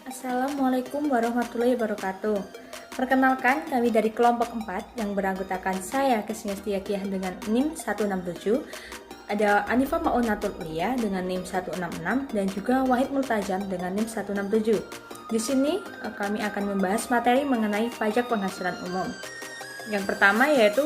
Assalamualaikum warahmatullahi wabarakatuh. Perkenalkan, kami dari kelompok 4 yang beranggotakan saya, Kesnia Setiakiah dengan NIM 167, ada Anifa Maunatul Ulia dengan NIM 166 dan juga Wahid Multajam dengan NIM 167. Di sini kami akan membahas materi mengenai pajak penghasilan umum. Yang pertama yaitu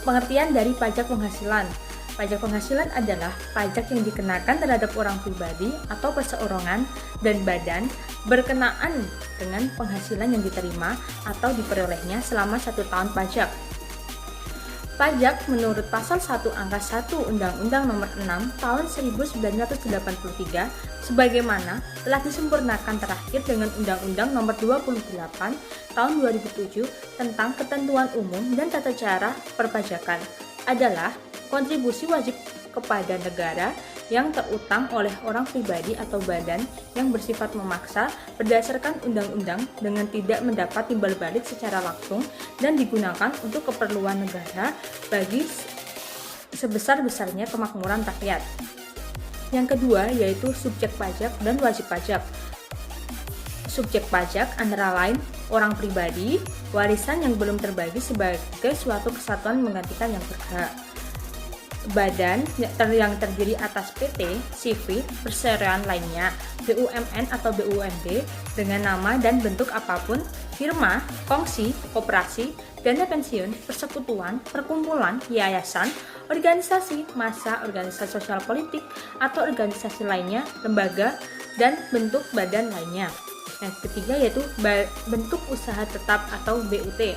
pengertian dari pajak penghasilan. Pajak penghasilan adalah pajak yang dikenakan terhadap orang pribadi atau perseorangan dan badan berkenaan dengan penghasilan yang diterima atau diperolehnya selama 1 tahun pajak. Pajak menurut pasal 1 angka 1 Undang-Undang Nomor 6 Tahun 1983 sebagaimana telah disempurnakan terakhir dengan Undang-Undang Nomor 28 Tahun 2007 tentang ketentuan umum dan tata cara perpajakan adalah kontribusi wajib kepada negara yang terutang oleh orang pribadi atau badan yang bersifat memaksa berdasarkan undang-undang dengan tidak mendapat timbal balik secara langsung dan digunakan untuk keperluan negara bagi sebesar-besarnya kemakmuran rakyat. Yang kedua yaitu subjek pajak dan wajib pajak. Subjek pajak antara lain orang pribadi, warisan yang belum terbagi sebagai suatu kesatuan menggantikan yang berhak. Badan yang terdiri atas PT, CV, perseroan lainnya, BUMN atau BUMD dengan nama dan bentuk apapun, firma, kongsi, koperasi, dana pensiun, persekutuan, perkumpulan, yayasan, organisasi, massa, organisasi sosial politik, atau organisasi lainnya, lembaga, dan bentuk badan lainnya. Yang ketiga yaitu bentuk usaha tetap atau BUT.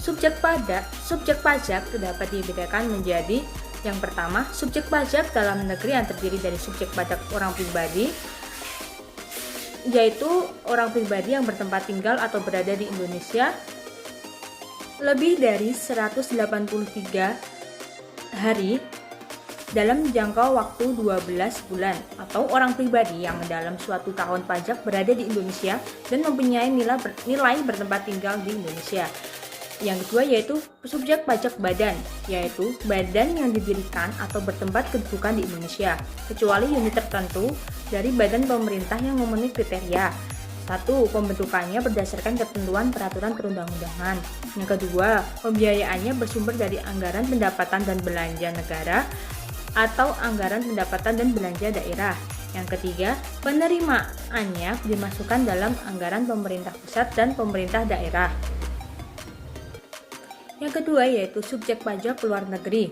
Subjek pajak dapat dibedakan menjadi yang pertama, subjek pajak dalam negeri yang terdiri dari subjek pajak orang pribadi, yaitu orang pribadi yang bertempat tinggal atau berada di Indonesia lebih dari 183 hari dalam jangka waktu 12 bulan, atau orang pribadi yang dalam suatu tahun pajak berada di Indonesia dan mempunyai nilai bertempat tinggal di Indonesia. Yang kedua yaitu subjek pajak badan, yaitu badan yang didirikan atau bertempat kedudukan di Indonesia, kecuali unit tertentu dari badan pemerintah yang memenuhi kriteria. 1. Pembentukannya berdasarkan ketentuan peraturan perundang-undangan. Yang kedua, pembiayaannya bersumber dari anggaran pendapatan dan belanja negara atau anggaran pendapatan dan belanja daerah. Yang ketiga, penerimaannya dimasukkan dalam anggaran pemerintah pusat dan pemerintah daerah. Yang kedua yaitu subjek pajak luar negeri,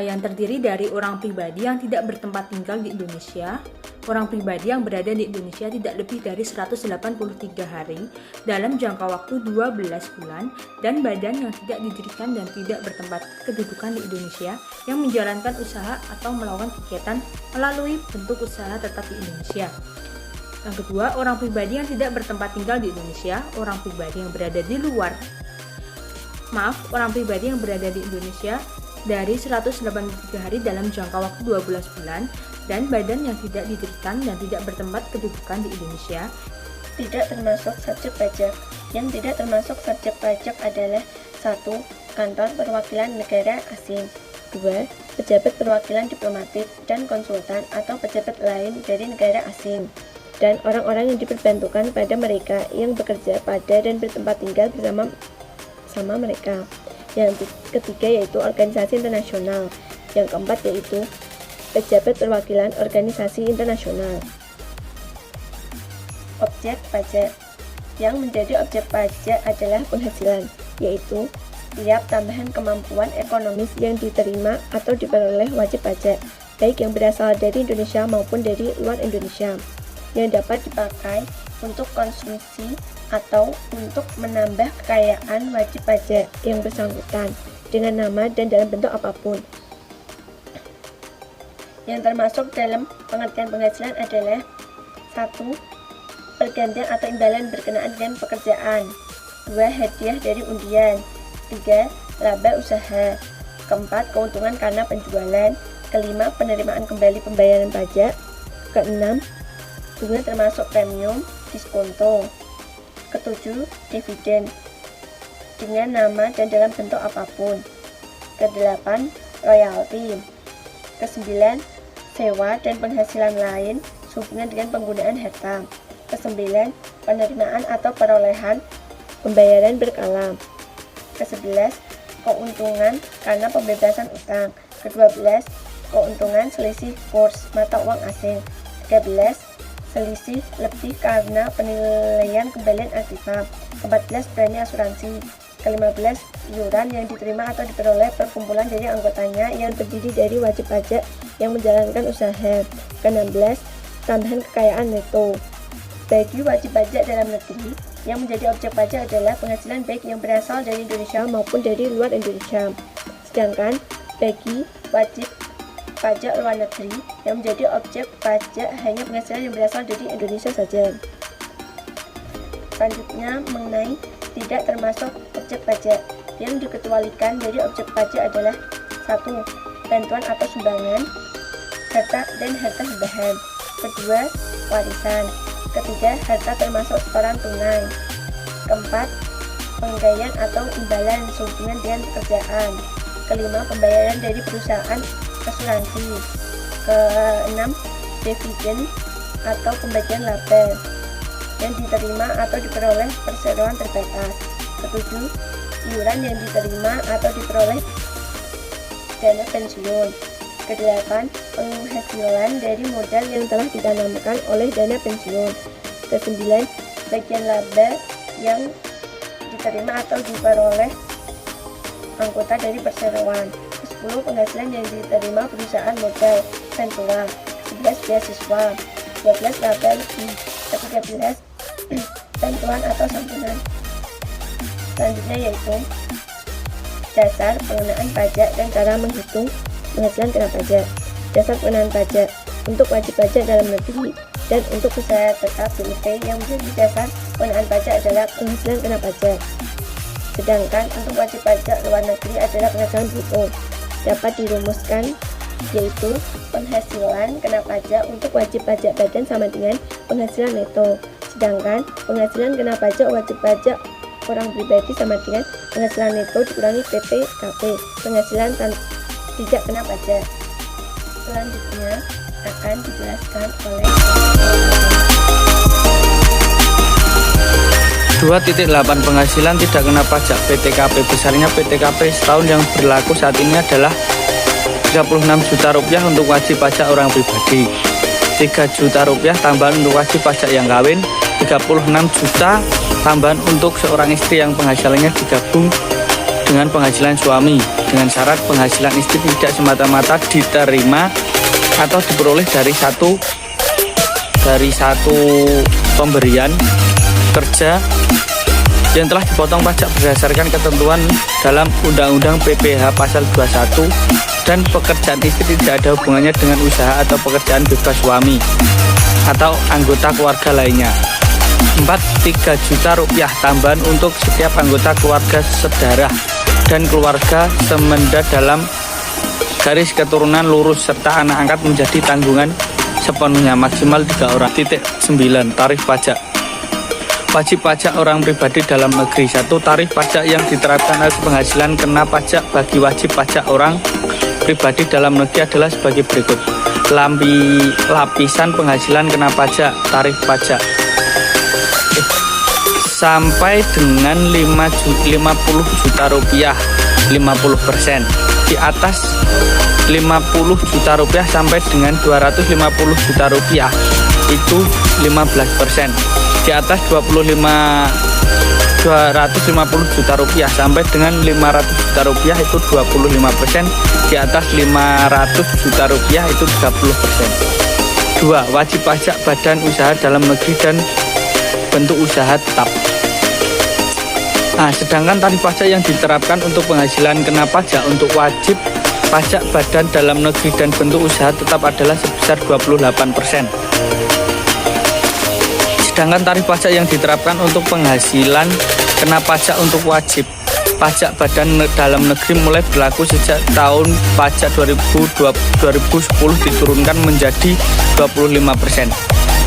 yang terdiri dari orang pribadi yang tidak bertempat tinggal di Indonesia, orang pribadi yang berada di Indonesia tidak lebih dari 183 hari dalam jangka waktu 12 bulan, dan badan yang tidak didirikan dan tidak bertempat kedudukan di Indonesia yang menjalankan usaha atau melakukan kegiatan melalui bentuk usaha tetap di Indonesia. Yang kedua, orang pribadi yang tidak bertempat tinggal di Indonesia, orang pribadi yang berada di luar orang pribadi yang berada di Indonesia dari 183 hari dalam jangka waktu 12 bulan, dan badan yang tidak didirikan dan tidak bertempat kedudukan di Indonesia. Tidak termasuk subjek pajak. Yang tidak termasuk subjek pajak adalah 1. Kantor perwakilan negara asing, 2. Pejabat perwakilan diplomatik dan konsultan atau pejabat lain dari negara asing, dan orang-orang yang diperbantukan pada mereka yang bekerja pada dan bertempat tinggal bersama mereka. Yang ketiga yaitu organisasi internasional. Yang keempat yaitu pejabat perwakilan organisasi internasional. Objek pajak. Yang menjadi objek pajak adalah penghasilan, yaitu setiap tambahan kemampuan ekonomis yang diterima atau diperoleh wajib pajak, baik yang berasal dari Indonesia maupun dari luar Indonesia, yang dapat dipakai untuk konsumsi atau untuk menambah kekayaan wajib pajak yang bersangkutan dengan nama dan dalam bentuk apapun. Yang termasuk dalam pengertian penghasilan adalah 1. Pergantian atau imbalan berkenaan dengan pekerjaan, 2. Hadiah dari undian, 3. Laba usaha, 4. Keuntungan karena penjualan, 5. Penerimaan kembali pembayaran pajak, 6. Bunga termasuk premium, diskonto, 7. Dividen dengan nama dan dalam bentuk apapun, 8. Royalti, 9. Sewa dan penghasilan lain sehubungan dengan penggunaan harta. Ke-9, penerimaan atau perolehan pembayaran berkala. Ke-11, keuntungan karena pembebasan utang. Ke-12, keuntungan selisih kurs mata uang asing. 13, selisih lebih karena penilaian kembalian aktiva. Ke-14, premi asuransi. Ke-15, iuran yang diterima atau diperoleh perkumpulan dari anggotanya yang terdiri dari wajib pajak yang menjalankan usaha. Ke-16, tambahan kekayaan neto. Bagi wajib pajak dalam negeri, yang menjadi objek pajak adalah penghasilan baik yang berasal dari Indonesia maupun dari luar Indonesia. Sedangkan bagi wajib pajak luar negeri, yang menjadi objek pajak hanya penghasilan yang berasal dari Indonesia saja. Selanjutnya mengenai tidak termasuk objek pajak. Yang dikecualikan dari objek pajak adalah 1. Bantuan atau sumbangan, harta dan harta hibaan. Kedua, warisan. Ketiga, harta termasuk setoran tunai. Keempat, penggayaan atau imbalan sehubungan dengan pekerjaan. Kelima, pembayaran dari perusahaan asuransi. Keenam, dividen atau pembagian laba yang diterima atau diperoleh perseroan terbatas. Ketujuh, iuran yang diterima atau diperoleh dana pensiun. Kedelapan, penghasilan dari modal yang telah ditanamkan oleh dana pensiun. Kesembilan, bagian laba yang diterima atau diperoleh anggota dari perseroan. Ke-10, penghasilan yang diterima perusahaan modal Ventura. 11, beasiswa. 12, laba lebih. Ke-13, bantuan atau santunan. Selanjutnya yaitu dasar pengenaan pajak dan cara menghitung penghasilan kena pajak. Dasar pengenaan pajak untuk wajib pajak dalam negeri dan untuk usaha tetap BUT yang menjadi dasar pengenaan pajak adalah penghasilan kena pajak. Sedangkan untuk wajib pajak luar negeri adalah penghasilan bruto. Dapat dirumuskan yaitu penghasilan kena pajak untuk wajib pajak badan sama dengan penghasilan neto. Sedangkan penghasilan kena pajak wajib pajak orang pribadi sama dengan penghasilan neto dikurangi PPKP, penghasilan tidak kena pajak. Selanjutnya akan dijelaskan oleh 2.8 penghasilan tidak kena pajak PTKP. Besarnya PTKP setahun yang berlaku saat ini adalah 36 juta rupiah untuk wajib pajak orang pribadi, 3 juta rupiah tambahan untuk wajib pajak yang kawin, 36 juta tambahan untuk seorang istri yang penghasilannya digabung dengan penghasilan suami, dengan syarat penghasilan istri tidak semata-mata diterima atau diperoleh dari satu pemberian kerja yang telah dipotong pajak berdasarkan ketentuan dalam Undang-Undang PPh pasal 21, dan pekerjaan istri tidak ada hubungannya dengan usaha atau pekerjaan bebas suami atau anggota keluarga lainnya. 4. 3 juta rupiah tambahan untuk setiap anggota keluarga sedarah dan keluarga semenda dalam garis keturunan lurus serta anak angkat menjadi tanggungan sepenuhnya maksimal 3 orang. 9. Tarif pajak. Wajib pajak orang pribadi dalam negeri. 1. Tarif pajak yang diterapkan atas penghasilan kena pajak bagi wajib pajak orang pribadi dalam negeri adalah sebagai berikut. Lapisan penghasilan kena pajak, tarif pajak sampai dengan 50 juta rupiah 50%. Di atas 50 juta rupiah sampai dengan 250 juta rupiah itu 15%. Di atas 250 juta rupiah sampai dengan 500 juta rupiah itu 25%. Di atas 500 juta rupiah itu 30%. 2. Wajib pajak badan usaha dalam negeri dan bentuk usaha tetap. Nah, sedangkan tarif pajak yang diterapkan untuk penghasilan kena pajak untuk wajib pajak badan dalam negeri dan bentuk usaha tetap adalah sebesar 28%. Sedangkan tarif pajak yang diterapkan untuk penghasilan kena pajak untuk wajib pajak badan dalam negeri mulai berlaku sejak tahun pajak 2010 diturunkan menjadi 25%.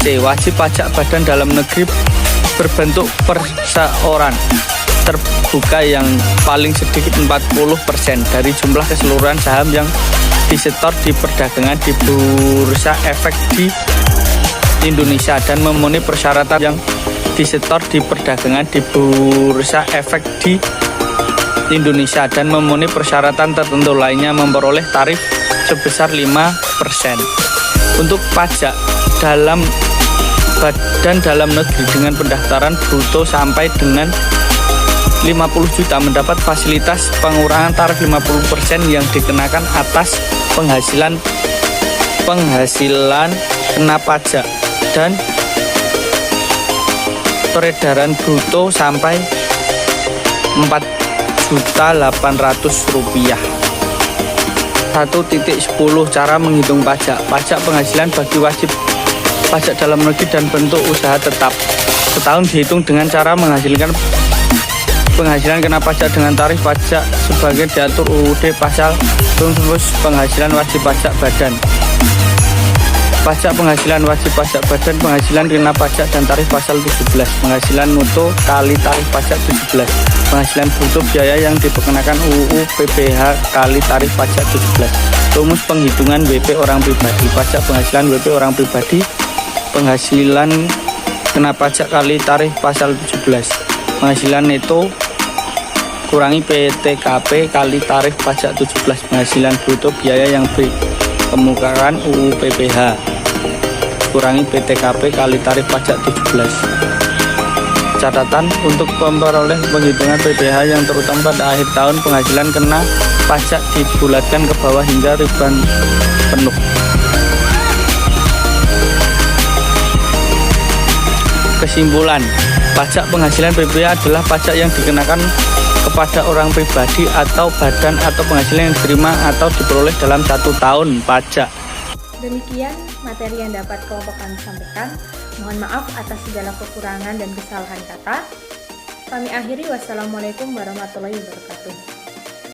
C. Wajib pajak badan dalam negeri berbentuk perseorangan terbuka yang paling sedikit 40% dari jumlah keseluruhan saham yang disetor di perdagangan di Bursa Efek di Indonesia dan memenuhi persyaratan yang disetor di perdagangan di Bursa Efek di Indonesia dan memenuhi persyaratan tertentu lainnya memperoleh tarif sebesar 5%. Untuk pajak dalam badan dalam negeri dengan pendaftaran bruto sampai dengan 50 juta mendapat fasilitas pengurangan tarif 50% yang dikenakan atas penghasilan kena pajak dan peredaran bruto sampai 4.800.000 rupiah. 1.10 Cara menghitung pajak. Pajak penghasilan bagi wajib pajak dalam negeri dan bentuk usaha tetap. Setahun dihitung dengan cara menghasilkan penghasilan kena pajak dengan tarif pajak sebagai diatur UUD pasal 19 penghasilan wajib pajak badan. Pajak penghasilan wajib pajak badan, penghasilan kena pajak dan tarif pasal 17, penghasilan mutu kali tarif pajak 17, penghasilan bruto biaya yang dikenakan UU PPh kali tarif pajak 17. Rumus penghitungan WP orang pribadi. Pajak penghasilan WP orang pribadi, penghasilan kena pajak kali tarif pasal 17, penghasilan neto kurangi PTKP kali tarif pajak 17, penghasilan bruto biaya yang dikemukakan UU PPh kurangi PTKP kali tarif pajak 17. Catatan untuk memperoleh penghitungan PPh yang terutama pada akhir tahun, penghasilan kena pajak dibulatkan ke bawah hingga ribuan penuh. Kesimpulan, pajak penghasilan PPh adalah pajak yang dikenakan kepada orang pribadi atau badan atau penghasilan yang diterima atau diperoleh dalam 1 tahun pajak. Demikian materi yang dapat kelompok kami sampaikan. Mohon maaf atas segala kekurangan dan kesalahan kata. Kami akhiri, wassalamualaikum warahmatullahi wabarakatuh.